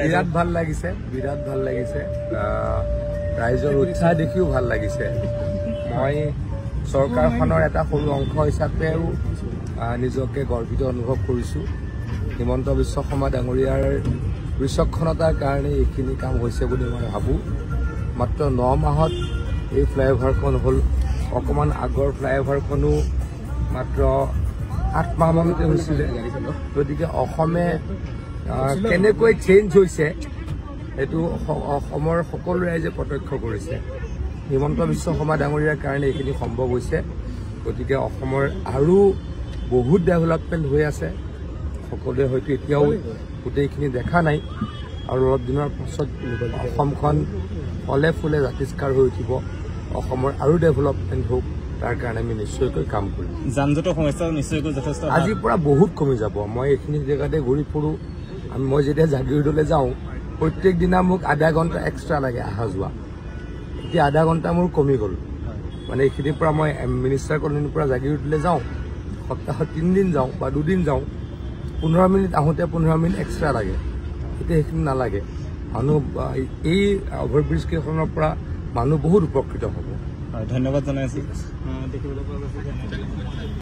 বিৰাট ভাল লাগিছে ৰাইজৰ উৎসাহ দেখিও ভাল লাগিছে মই চৰকাৰখনৰ এটা সৰু অংশ হিচাপেও নিজকে গৰ্বিত অনুভৱ কৰিছো হিমন্ত বিশ্ব শৰ্মা ডাঙৰীয়াৰ বিচক্ষণতাৰ কাৰণে এইখিনি কাম হৈছে বুলি মই ভাবো মাত্ৰ 9 মাহত এই ফ্লাইঅভাৰখন হ'ল অকমান আগৰ ফ্লাইঅভাৰখনো মাত্ৰ 8 মাহ মানতে হৈছিল গতিকে অসমে কেনেকৈ চেঞ্জ হৈছে এটো অসমৰ সকলো ৰাইজে প্ৰত্যক্ষ কৰিছে হিমন্ত বিশ্ব শৰ্মা ডাঙৰীয়াৰ কাৰণে এইখিনি সম্ভৱ হৈছে গতিকে অসমৰ আৰু বহুত ডেভেলপমেন্ট হৈ আছে সকলোৱে হয়তো এতিয়াও গোটেইখিনি দেখা নাই আৰু অলপ দিনৰ পাছত অসমখন ফলে ফুলে জাতিষ্কাৰ হৈ উঠিব অসমৰ আৰু ডেভেলপমেন্ট হোক তাৰ কাৰণে আমি নিশ্চয়কৈ কাম কৰিম যানজঁটৰ সমস্যা নিশ্চয়কৈ যথেষ্ট আজিৰ পৰা বহুত কমি যাব মই এইখিনি জেগাতে ঘূৰি ফুৰো মই যেতিয়া জাগিৰোডলৈ যাওঁ প্ৰত্যেক দিনা মোক আধা ঘণ্টা এক্সট্ৰা লাগে অহা যোৱা এতিয়া আধা ঘণ্টা মোৰ কমি গ'ল মানে এইখিনিৰ পৰা মই মিনিষ্টাৰ কলনীৰ পৰা জাগিৰোডলৈ যাওঁ সপ্তাহত 3 দিন যাওঁ বা 2 দিন যাওঁ 15 মিনিট আহোঁতে 15 মিনিট এক্সট্ৰা লাগে এতিয়া সেইখিনি নালাগে মানুহ এই অভাৰব্ৰিজ কেইখনৰ পৰা মানুহ বহুত উপকৃত হ'ব ধন্যবাদ জনাইছোঁ